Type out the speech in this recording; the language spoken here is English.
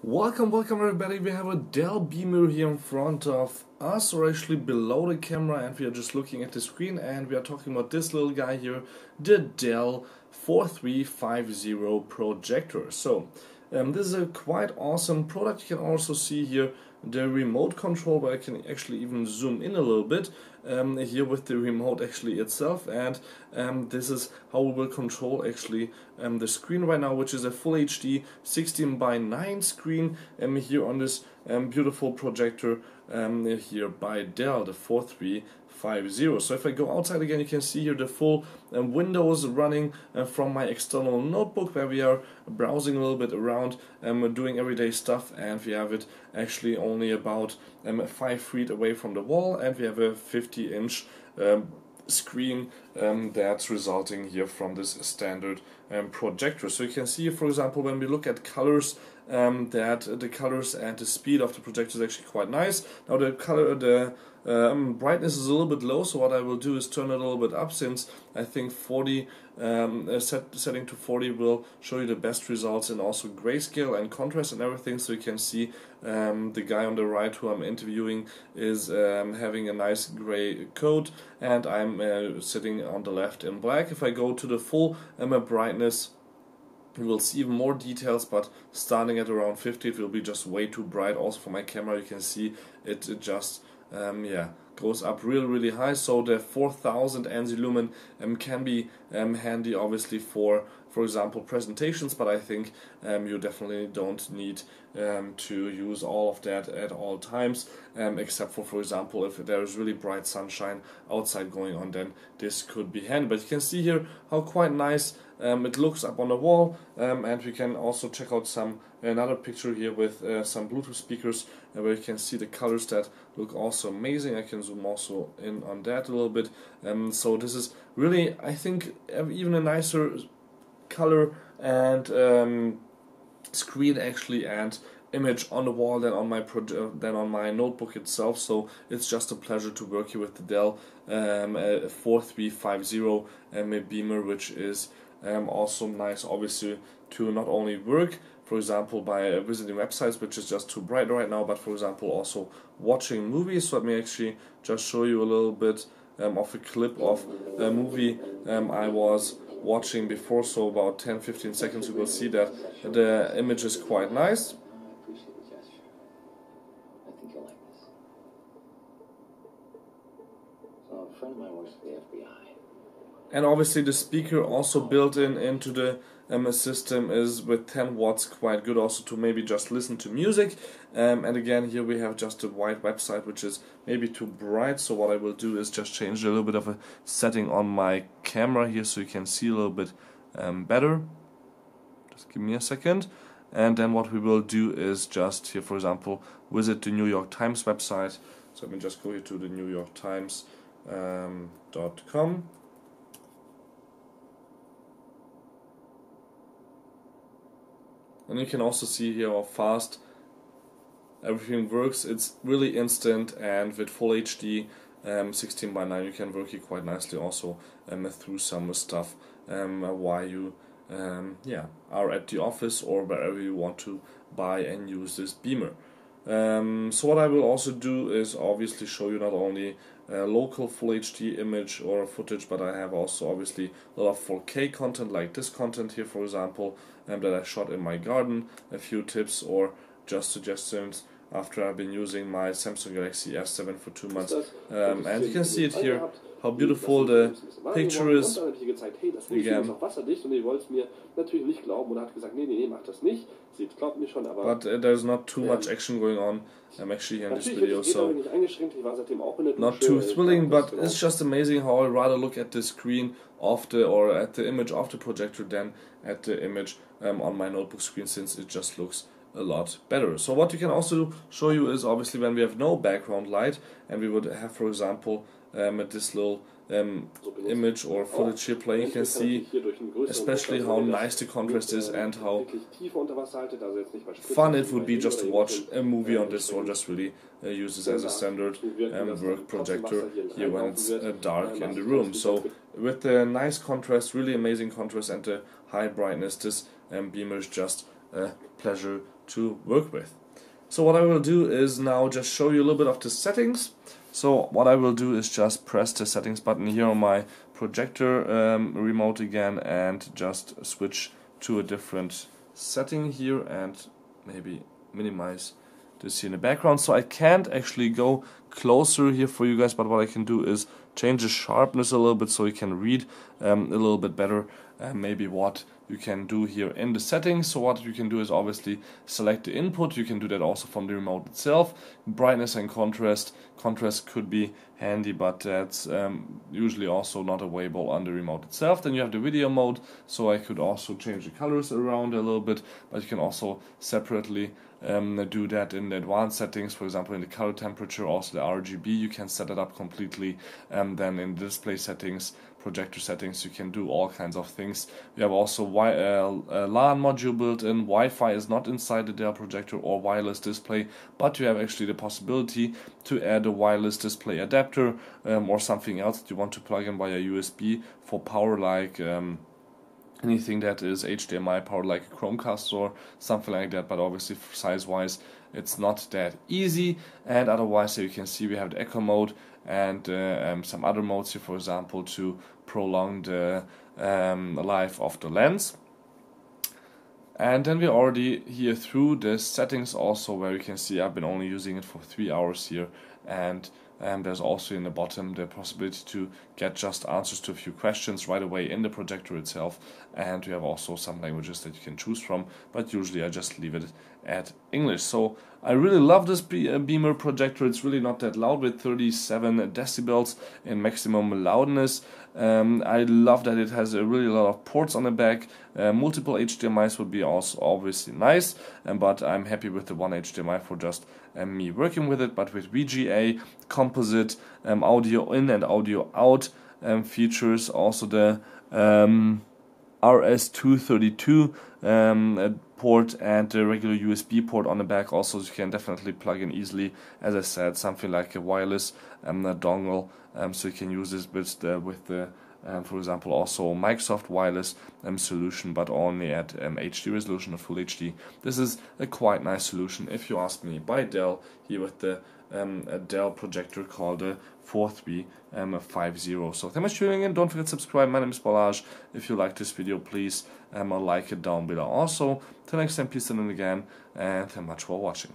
Welcome everybody. We have a Dell beamer here in front of us, or actually below the camera, and we are just looking at the screen and we are talking about this little guy here, the Dell 4350 Projector. So this is a quite awesome product. You can also see here the remote control, where I can actually even zoom in a little bit here with the remote actually itself, and this is how we will control actually the screen right now, which is a full HD 16:9 screen here on this beautiful projector here by Dell, the 4350. So if I go outside again, you can see here the full windows running from my external notebook, where we are browsing a little bit around, doing everyday stuff, and we have it actually only about 5 feet away from the wall, and we have a 50-inch screen that's resulting here from this standard projector. So you can see, for example, when we look at colors, that the colors and the speed of the projector is actually quite nice. Now the brightness is a little bit low, so what I will do is turn it a little bit up, since I think 40 setting to 40 will show you the best results in also grayscale and contrast and everything. So you can see the guy on the right who I'm interviewing is having a nice gray coat, and I'm sitting on the left in black. If I go to the full brightness, you will see even more details, but starting at around 50 it will be just way too bright. Also for my camera, you can see it just goes up really high. So the 4000 ANSI lumen can be handy obviously for example presentations, but I think you definitely don't need to use all of that at all times, except for example if there is really bright sunshine outside going on, then this could be handy. But you can see here how quite nice it looks up on the wall, and we can also check out another picture here with some Bluetooth speakers, where you can see the colors that look also amazing. I can zoom also in on that a little bit. So this is really, I think, even a nicer color and screen actually, and image on the wall than on my notebook itself. So it's just a pleasure to work here with the Dell 4350 beamer, which is also nice obviously to not only work, for example, by visiting websites, which is just too bright right now, but for example also watching movies. So let me actually just show you a little bit of a clip of a movie I was watching before. So about 10-15 seconds, you will see that the image is quite nice. A friend of mine works for the FBI. And obviously the speaker also built into the system is with 10 watts, quite good also to maybe just listen to music. And again, here we have just a white website, which is maybe too bright. So what I will do is just change a little bit of a setting on my camera here, so you can see a little bit better. Just give me a second. And then what we will do is just here, for example, visit the New York Times website. So let me just go here to the New York Times .com. And you can also see here how fast everything works. It's really instant, and with full HD 16:9 you can work here quite nicely also through some stuff while you are at the office or wherever you want to buy and use this beamer. So what I will also do is obviously show you not only local full HD image or footage, but I have also obviously a lot of 4K content, like this content here, for example, that I shot in my garden, a few tips or just suggestions after I've been using my Samsung Galaxy S7 for 2 months. And you can see it here, how beautiful the picture is. Again. But there's not too much action going on actually here in this video, so not too thrilling, but it's just amazing how I rather look at the screen of at the image of the projector than at the image on my notebook screen, since it just looks a lot better. So what you can also show you is obviously when we have no background light, and we would have, for example, this little image or footage here playing, you can see especially how nice the contrast is and how fun it would be just to watch a movie on this, or just really use this as a standard work projector here when it's dark in the room. So with the nice contrast, really amazing contrast, and the high brightness, this beamer is just a pleasure to work with. So what I will do is now just show you a little bit of the settings. So what I will do is just press the settings button here on my projector remote again and just switch to a different setting here and maybe minimize this here in the background. So I can't actually go closer here for you guys, but what I can do is change the sharpness a little bit so you can read a little bit better maybe what you can do here in the settings. So what you can do is obviously select the input. You can do that also from the remote itself. Brightness and contrast. Contrast could be handy, but that's usually also not available on the remote itself. Then you have the video mode, so I could also change the colors around a little bit, but you can also separately do that in the advanced settings. For example, in the color temperature, also the RGB, you can set it up completely. Then in the display settings, projector settings, you can do all kinds of things. We have also LAN module built in. Wi-Fi is not inside the Dell projector or wireless display, but you have actually the possibility to add a wireless display adapter or something else that you want to plug in via USB for power, like anything that is HDMI powered, like a Chromecast or something like that. But obviously size wise it's not that easy. And otherwise here you can see we have the echo mode and some other modes here, for example, to prolong the life of the lens. And then we're already here through the settings also, where you can see I've been only using it for 3 hours here, and there's also in the bottom the possibility to get just answers to a few questions right away in the projector itself. And we have also some languages that you can choose from, but usually I just leave it at English. So I really love this beamer projector. It's really not that loud with 37 decibels in maximum loudness. I love that it has a really lot of ports on the back. Multiple HDMIs would be also obviously nice, but I'm happy with the one HDMI for just me working with it. But with VGA, composite, audio in and audio out features, also the RS-232 port and the regular USB port on the back also, you can definitely plug in easily, as I said, something like a wireless dongle, so you can use this with the for example also Microsoft wireless solution, but only at HD resolution or full HD. This is a quite nice solution, if you ask me, by Dell, here with the a Dell projector called the 4350. So thank you much for tuning in. Don't forget to subscribe. My name is Balazs. If you like this video, please like it down below. Also, till next time, peace and again, and thank you much for watching.